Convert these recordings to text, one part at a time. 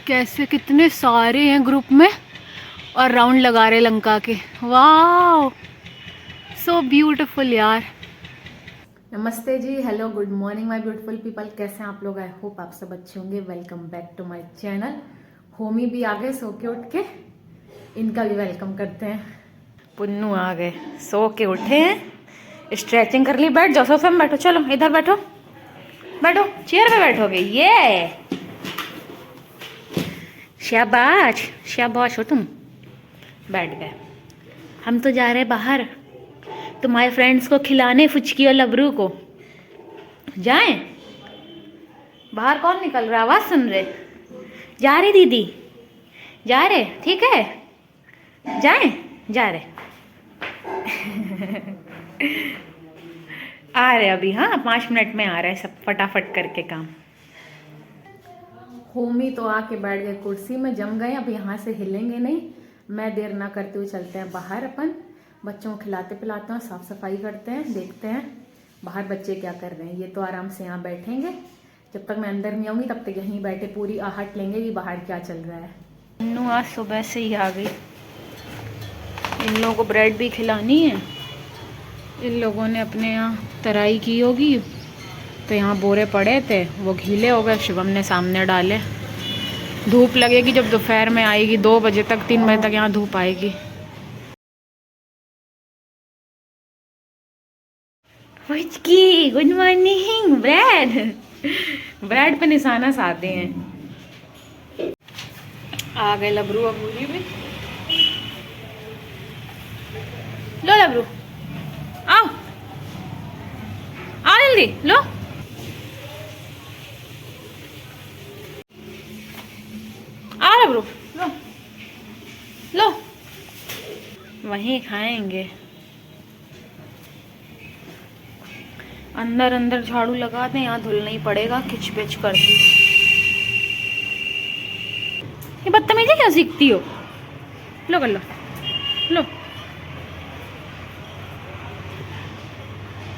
कैसे कितने सारे हैं ग्रुप में और राउंड लगा रहे लंका के। वाह, सो ब्यूटीफुल यार। नमस्ते जी, hello, good morning my beautiful people. कैसे हैं आप लोग? आई होप आप सब अच्छे होंगे। Welcome back to my channel. होमी भी आ गए सो के उठ के, इनका भी वेलकम करते हैं। पुन्नू आ गए, सो के उठे हैं, स्ट्रेचिंग कर ली। बैठ जाओ, सोफे में बैठो, चलो इधर बैठो, बैठो चेयर पे बैठोगे। ये शाबाश शाबाश हो तुम, बैठ गए। हम तो जा रहे हैं बाहर तुम्हारे फ्रेंड्स को खिलाने, फुचकी और लबरू को। जाएं? बाहर कौन निकल रहा? आवाज सुन रहे? जा रही दीदी, जा रहे? ठीक है, जाएं? जा रहे आ रहे अभी, हाँ 5 मिनट में आ रहे हैं, सब फटाफट करके काम। होमी तो आके बैठ गए कुर्सी में, जम गए। अब यहाँ से हिलेंगे नहीं। मैं देर ना करते हुए चलते हैं बाहर, अपन बच्चों को खिलाते पिलाते हैं, साफ सफाई करते हैं, देखते हैं बाहर बच्चे क्या कर रहे हैं। ये तो आराम से यहाँ बैठेंगे, जब तक मैं अंदर नहीं आऊँगी तब तक यहीं बैठे पूरी आहट लेंगे कि बाहर क्या चल रहा है। नन्नू आज सुबह से ही आ गई। इन लोगों को ब्रेड भी खिलानी है। इन लोगों ने अपने यहाँ तराई की होगी, तो यहाँ बोरे पड़े थे, वो गीले हो गए। शिवम ने सामने डाले। धूप लगेगी जब दोपहर में आएगी, 2 बजे तक, 3 बजे तक यहाँ धूप आएगी। Good morning. ब्रेड पे निशाना साधे हैं। आ गए लबरू अबूरी भी। लो लबरू, आओ आओ जल्दी लो। आ लबरू, लो लो, वहीं खाएंगे। अंदर अंदर झाड़ू लगा दें, यहाँ धुलना ही पड़ेगा, खिच पिच कर दी। ये बदतमीजी क्या सीखती हो? लो कर लो, लो।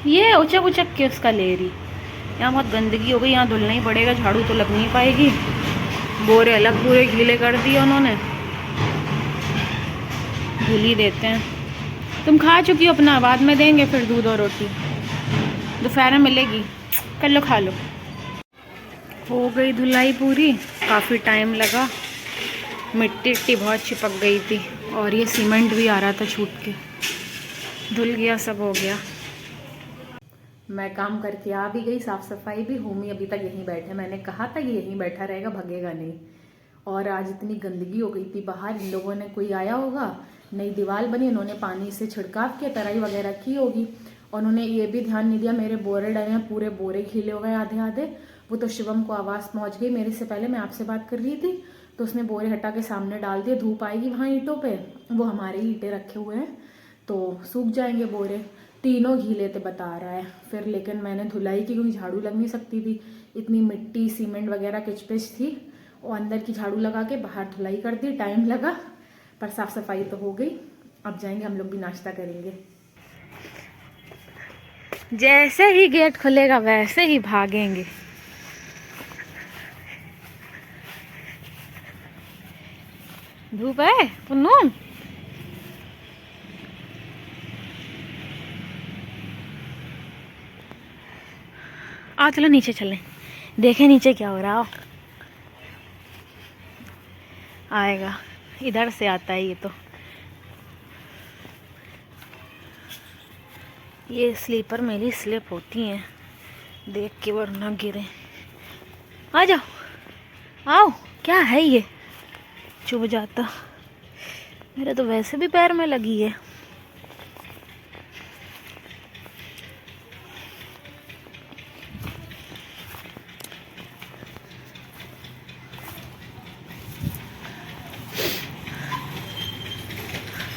ये उचक उचक के उसका ले रही। यहाँ बहुत गंदगी हो गई, यहाँ धुलना ही पड़ेगा, झाड़ू तो लग नहीं पाएगी। बोरे अलग पूरे गीले कर दिए उन्होंने, धुल ही देते हैं। तुम खा चुकी हो अपना, बाद में देंगे फिर दूध और रोटी, दोपहर में मिलेगी, कर लो, खा लो। हो गई धुलाई पूरी, काफ़ी टाइम लगा। मिट्टी इट्टी बहुत चिपक गई थी और ये सीमेंट भी आ रहा था छूट के। धुल गया, सब हो गया। मैं काम करके आ भी गई, साफ सफाई भी। होमी अभी तक यहीं बैठे, मैंने कहा था कि यहीं बैठा रहेगा, भगेगा नहीं। और आज इतनी गंदगी हो गई थी बाहर, इन लोगों ने, कोई आया होगा, नई दीवार बनी, उन्होंने पानी से छिड़काव किया, तराई वगैरह की होगी। और उन्होंने ये भी ध्यान नहीं दिया, मेरे बोरे डले हैं, पूरे बोरे खिले हो गए आधे आधे। वो तो शिवम को आवाज़ पहुंच गई मेरे से पहले, मैं आपसे बात कर रही थी, तो उसने बोरे हटा के सामने डाल दिए। धूप आएगी वहाँ ईंटों पे, वो हमारे ही ईंटें रखे हुए हैं, तो सूख जाएंगे बोरे। तीनों गीले थे बता रहा है फिर, लेकिन मैंने धुलाई की क्योंकि झाड़ू लग नहीं सकती थी, इतनी मिट्टी सीमेंट वगैरह किचपिच थी। और अंदर की झाड़ू लगा के बाहर धुलाई कर दी, टाइम लगा, पर साफ सफाई तो हो गई। अब जाएंगे हम लोग भी, नाश्ता करेंगे। जैसे ही गेट खुलेगा वैसे ही भागेंगे। धूप है पुन्नू? आओ चलो नीचे चलें, देखें नीचे क्या हो रहा हो। आएगा, इधर से आता है ये तो। ये स्लीपर मेरी स्लिप होती हैं, देख के वरना गिरे। आ जाओ, आओ, क्या है ये, चुभ जाता। मेरे तो वैसे भी पैर में लगी है।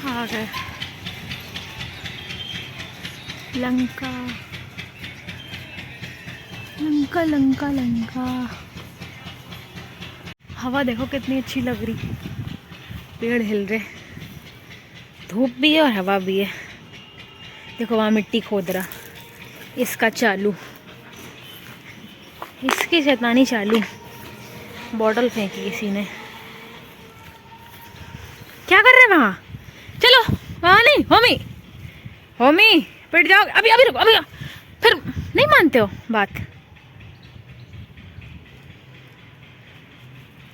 आ गए लंका, लंका लंका लंका। हवा देखो कितनी अच्छी लग रही, पेड़ हिल रहे, धूप भी है और हवा भी है। देखो वहाँ मिट्टी खोद रहा, इसका चालू, इसकी शैतानी चालू। बॉटल फेंकी किसी ने। होमी पिट जाओ, अभी अभी रुको, अभी फिर नहीं मानते हो बात।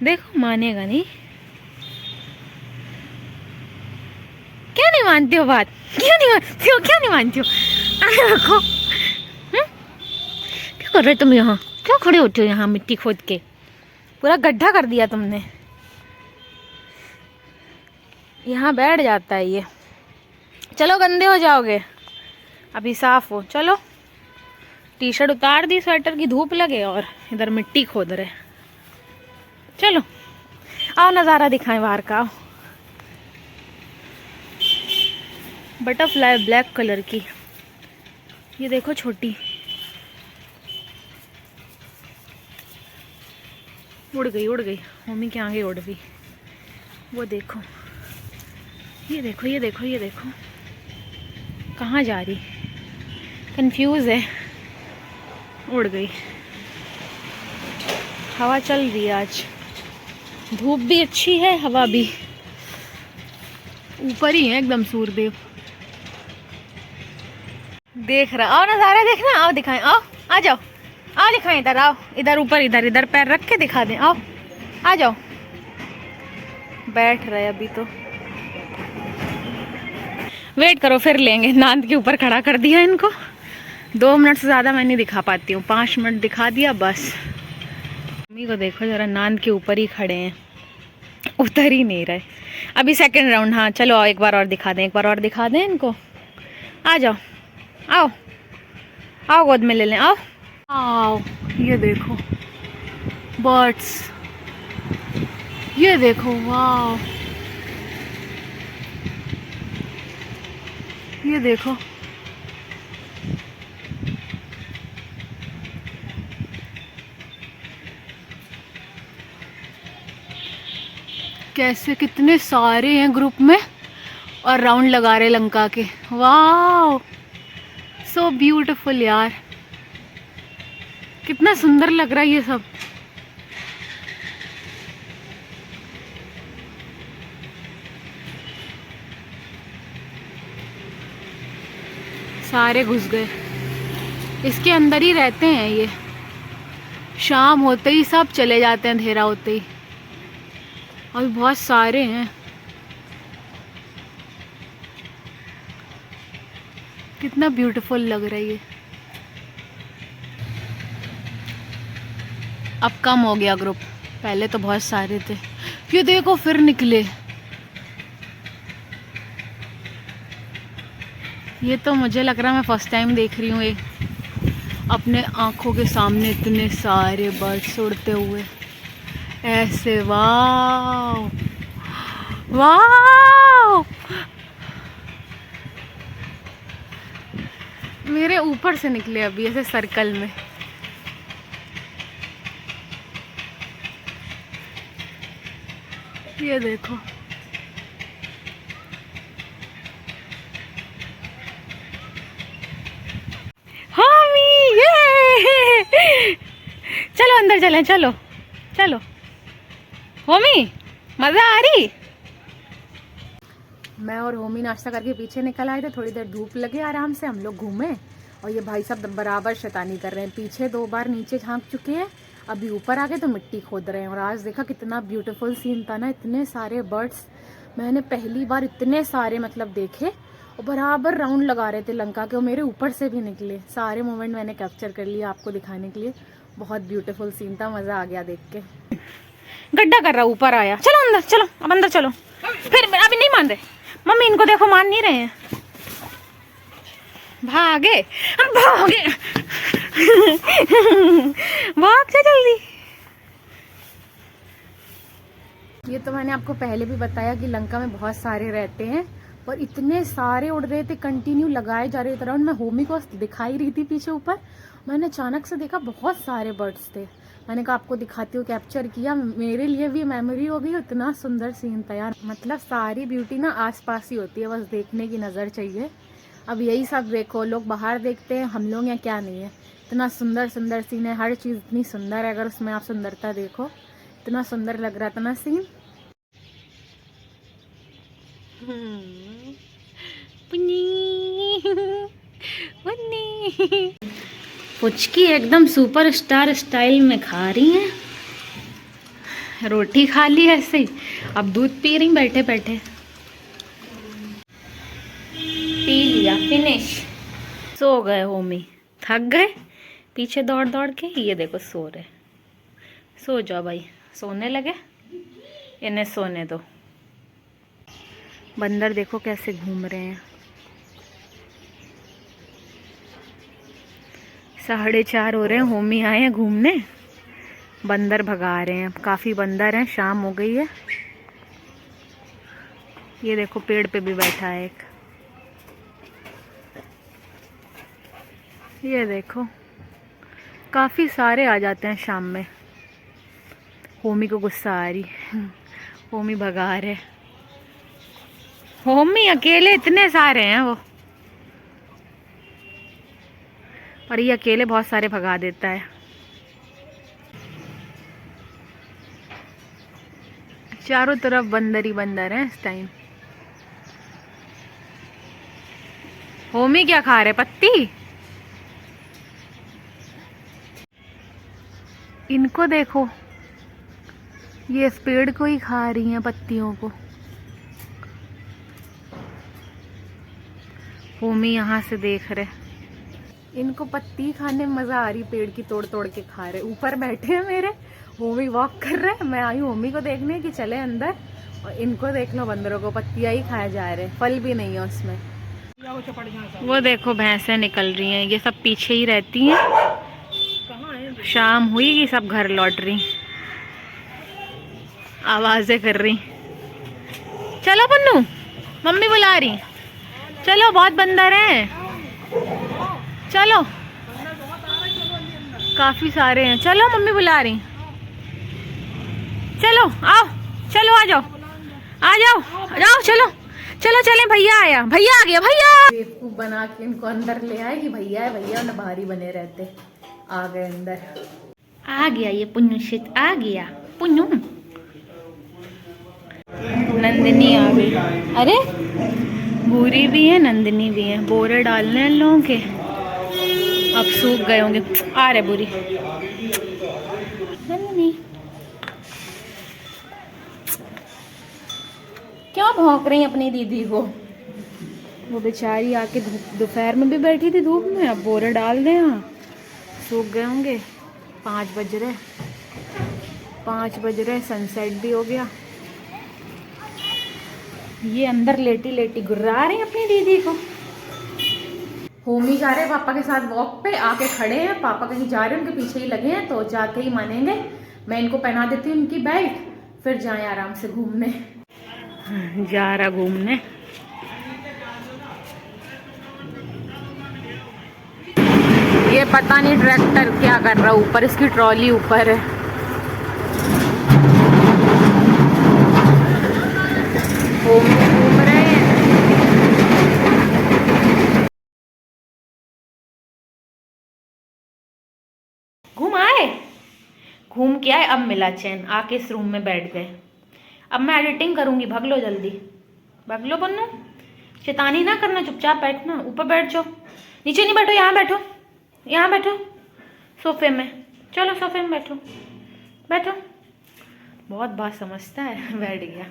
देखो मानेगा नहीं, क्या नहीं मानते हो बात, क्यों नहीं मानते हो, क्या नहीं मानते हो? देखो क्या कर रहे हो तुम यहाँ, क्यों खड़े होते हो यहाँ मिट्टी खोद के, पूरा गड्ढा कर दिया तुमने। यहाँ बैठ जाता है ये। चलो गंदे हो जाओगे, अभी साफ हो। चलो टी शर्ट उतार दी, स्वेटर की धूप लगे और इधर मिट्टी खोद रहे। चलो आओ नज़ारा दिखाएं बाहर का। बटरफ्लाई ब्लैक कलर की, ये देखो छोटी, उड़ गई उड़ गई, मम्मी के आगे उड़ गई। वो देखो, ये देखो ये देखो ये देखो, कहाँ जा रही, कंफ्यूज है, उड़ गई। हवा चल रही है आज, धूप भी अच्छी है, हवा भी। ऊपर ही है एकदम सूर्यदेव, देख रहा। आओ नज़ारा देखना, आओ दिखाएं, आओ आ जाओ, आओ दिखाएं, इधर आओ, इधर ऊपर, इधर इधर पैर रख के दिखा दें, आओ आ जाओ। बैठ रहे अभी तो, वेट करो फिर लेंगे। नांद के ऊपर खड़ा कर दिया इनको, 2 मिनट से ज़्यादा मैं नहीं दिखा पाती हूँ, 5 मिनट दिखा दिया बस। मम्मी को देखो जरा, नांद के ऊपर ही खड़े हैं, उतर ही नहीं रहे। अभी सेकंड राउंड, हाँ चलो आओ एक बार और दिखा दें, एक बार और दिखा दें इनको। आ जाओ, आओ आओ गोद में ले लें, आओ आओ। ये देखो बर्ड्स, ये देखो, वाह ये देखो, कैसे कितने सारे हैं ग्रुप में और राउंड लगा रहे लंका के। वाह सो ब्यूटीफुल यार, कितना सुंदर लग रहा है ये सब। सारे घुस गए, इसके अंदर ही रहते हैं ये, शाम होते ही सब चले जाते हैं, अंधेरा होते ही। अभी बहुत सारे हैं, कितना ब्यूटीफुल लग रहा है ये। अब कम हो गया ग्रुप, पहले तो बहुत सारे थे। ये देखो फिर निकले, ये तो मुझे लग रहा है मैं फर्स्ट टाइम देख रही हूँ ये अपने आंखों के सामने, इतने सारे बर्ड्स उड़ते हुए ऐसे। वाह वाह, मेरे ऊपर से निकले अभी ऐसे सर्कल में। ये देखो, चलो अंदर चलें, चलो चलो। होमी मजा आ रही। मैं और होमी नाश्ता करके पीछे निकल आए थे, थोड़ी देर धूप लगे, आराम से हम लोग घूमे। और ये भाई साहब बराबर शैतानी कर रहे हैं, पीछे 2 बार नीचे झांक चुके हैं, अभी ऊपर आ गए तो मिट्टी खोद रहे हैं। और आज देखा कितना ब्यूटीफुल सीन था ना, इतने सारे बर्ड्स मैंने पहली बार इतने सारे मतलब देखे, और बराबर राउंड लगा रहे थे लंका के, और मेरे ऊपर से भी निकले। सारे मोमेंट मैंने कैप्चर कर लिया आपको दिखाने के लिए। बहुत ब्यूटीफुल सीन था, मज़ा आ गया देख के। गड्ढा कर रहा, ऊपर आया। चलो अंदर चलो, अब अंदर चलो। फिर अभी नहीं मान रहे मम्मी, इनको देखो मान नहीं रहे हैं, भागे भागे भाग जा जल्दी। ये तो मैंने आपको पहले भी बताया कि लंका में बहुत सारे रहते हैं, और इतने सारे उड़ रहे थे, कंटिन्यू लगाए जा रहे थे राउंड। मैं होमी को दिखाई रही थी पीछे ऊपर, मैंने अचानक से देखा बहुत सारे बर्ड्स थे। मैंने कहा आपको दिखाती हूँ, कैप्चर किया, मेरे लिए भी मेमोरी हो गई। इतना सुंदर सीन था यार, मतलब सारी ब्यूटी ना आसपास ही होती है, बस देखने की नज़र चाहिए। अब यही सब देखो, लोग बाहर देखते हैं, हम लोग यहाँ क्या नहीं है। इतना सुंदर सुंदर सीन है, हर चीज़ इतनी सुंदर है, अगर उसमें आप सुंदरता देखो, इतना सुंदर लग रहा था ना सीन। पुनी पुचकी एकदम सुपरस्टार स्टाइल में खा रही हैं। रोटी खा ली ऐसे ही, अब दूध पी रही बैठे बैठे। पी लिया, फिनिश। सो गए होमी, थक गए पीछे दौड़ दौड़ के। ये देखो सो रहे। सो जाओ भाई, सोने लगे, इन्हें सोने दो। बंदर देखो कैसे घूम रहे हैं। 4:30 हो रहे हैं, होमी आए हैं घूमने, बंदर भगा रहे हैं। काफ़ी बंदर हैं, शाम हो गई है। ये देखो पेड़ पे भी बैठा है एक। ये देखो काफ़ी सारे आ जाते हैं शाम में। होमी को गुस्सा आ रही, होमी भगा रहे। होमी अकेले इतने सारे हैं वो, और ये अकेले बहुत सारे भगा देता है। चारों तरफ बंदर ही बंदर हैं इस टाइम। होमी क्या खा रहे, पत्ती? इनको देखो, ये इस पेड़ को ही खा रही हैं, पत्तियों को। होमी यहाँ से देख रहे, इनको पत्ती खाने में मजा आ रही, पेड़ की तोड़ तोड़ के खा रहे। ऊपर बैठे हैं मेरे, होमी वॉक कर रहे हैं, मैं आई होमी को देखने कि चले अंदर, और इनको देख लो बंदरों को पत्तियां ही खाए जा रहे, फल भी नहीं है उसमें। वो देखो भैंसें निकल रही हैं, ये सब पीछे ही रहती हैं। शाम हुई कि सब घर लौट रही, आवाजें कर रही। चलो पन्नू, मम्मी बुला रही, चलो बहुत बंदर हैं, चलो काफी सारे हैं, चलो मम्मी बुला रही, चलो आओ, चलो आ जाओ, आ जाओ, जाओ, चलो चलो चले, भैया आया, भैया आ गया, भैया। बेवकूफ बना के इनको अंदर ले आए कि भैया है भैया, ना बाहर ही बने रहते। आ गए अंदर, आ गया ये पुन्नू शित, आ गया पुन्नू। नंदिनी आ गई, अरे भूरी भी है नंदिनी भी है। बोरे डालने हैं लोगों के, अब सूख गए होंगे। आ रहे बुरी नंदिनी, क्यों भौंक रही अपनी दीदी को? वो बेचारी आके दोपहर में भी बैठी थी धूप में, अब बोरे डाल दें, यहाँ सूख गए होंगे। 5 बज रहे, 5 बज रहे, सनसेट भी हो गया। ये अंदर लेटी लेटी गुर्रा रही अपनी दीदी को। होमी जा रहे पापा के साथ वॉक पे, आके खड़े हैं, पापा कहीं जा रहे हैं उनके पीछे ही लगे हैं, तो जाके ही मानेंगे। मैं इनको पहना देती हूँ इनकी बेल्ट, फिर जाएं आराम से घूमने। जा रहा घूमने। ये पता नहीं ट्रैक्टर क्या कर रहा, ऊपर इसकी ट्रॉली ऊपर है। घूम रहे हैं। घूम आए, घूम के आए, अब मिला चैन, आके इस रूम में बैठ गए। अब मैं एडिटिंग करूंगी, भाग लो जल्दी, भाग लो बन्नू, शैतानी ना करना, चुपचाप बैठना। ऊपर बैठ जाओ, नीचे नहीं बैठो, यहाँ बैठो, यहाँ बैठो सोफे में, चलो सोफे में बैठो, बैठो। बहुत बात समझता है, बैठ गया,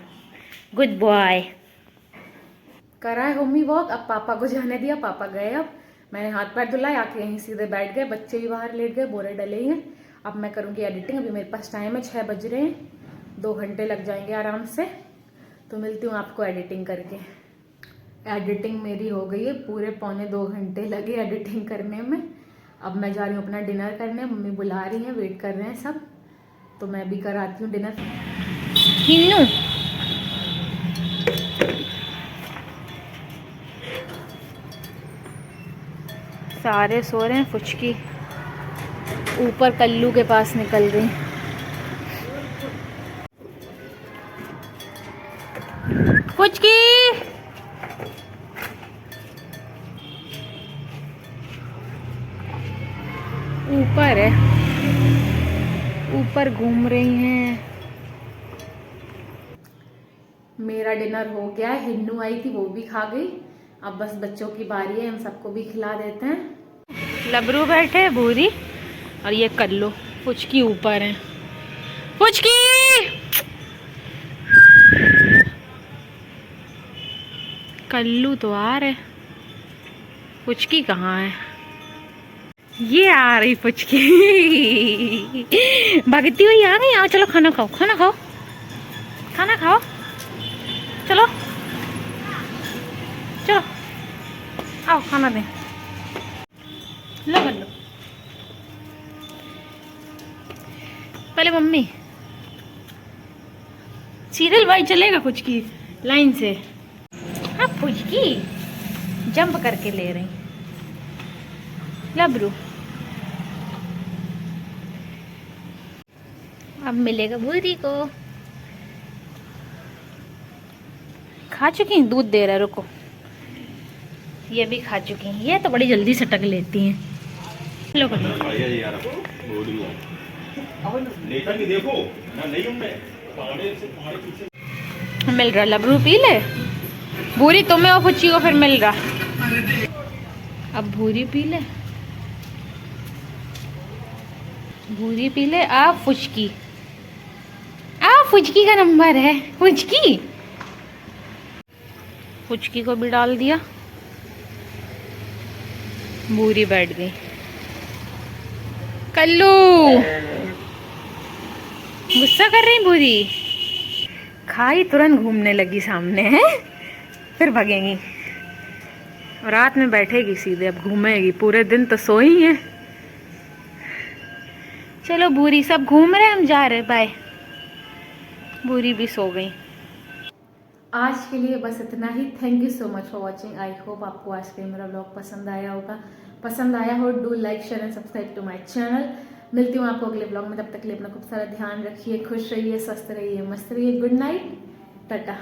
गुड बॉय। करा है होमी वॉक, अब पापा को जाने दिया, पापा गए। अब मैंने हाथ पैर धुलाए, आके यहीं सीधे बैठ गए, बच्चे भी बाहर लेट गए, बोरे डले ही हैं। अब मैं करूँगी एडिटिंग, अभी मेरे पास टाइम है, 6 बज रहे हैं, 2 घंटे लग जाएंगे आराम से। तो मिलती हूँ आपको एडिटिंग करके। एडिटिंग मेरी हो गई है, पूरे 2.25 घंटे लगे एडिटिंग करने में। अब मैं जा रही हूँ अपना डिनर करने, मम्मी बुला रही हैं, वेट कर रहे हैं सब, तो मैं भी कराती हूँ डिनर। हिन्नू सारे सो रहे हैं, फुचकी ऊपर कल्लू के पास निकल गई। फुचकी ऊपर है, ऊपर घूम रही हैं। मेरा डिनर हो गया है, हिन्नू आई थी वो भी खा गई, अब बस बच्चों की बारी है, हम सबको भी खिला देते हैं। लबरू बैठे, भूरी और ये कल्लू पुचकी ऊपर है। पुचकी कल्लू तो आ रहे, पुचकी कहाँ है? ये आ रही पुचकी भागती हुई आ गई। आओ चलो खाना खाओ, खाना खाओ, खाना खाओ, चलो चलो आओ खाना दें। लो कर लो पहले मम्मी। सीरियल भाई चलेगा पुचकी लाइन से। हाँ पुचकी जंप करके ले रही। लबरू अब मिलेगा भूरी को। खा चुकी हैं, दूध दे रहा है, रुको। ये भी खा चुकी हैं, ये तो बड़ी जल्दी सटक लेती हैं। लो कर लो। मिल रहा लबरू पी ले। भूरी तुम्हें और पुच्ची को फिर मिल रहा। अब भूरी पी ले, भूरी पी ले। आ फुचकी, आ फुचकी का नंबर है। फुचकी फुचकी को भी डाल दिया। भूरी बैठ गई। कल्लू गुस्सा कर रही भूरी। खाई तुरंत घूमने लगी सामने है, फिर भागेंगी। रात में बैठेगी सीधे, अब घूमेगी। पूरे दिन तो सोई है। चलो भूरी, सब घूम रहे, हम जा रहे, बाय। भूरी भी सो गई। आज के लिए बस इतना ही। Thank you so much for watching. I hope आपको आज का मेरा ब्लॉग पसंद आया होगा। पसंद आया हो do like share and subscribe to my channel. मिलती हूँ आपको अगले ब्लॉग में। तब तक के लिए अपना खूब सारा ध्यान रखिए, खुश रहिए, स्वस्थ रहिए, मस्त रहिए। Good night, Tata.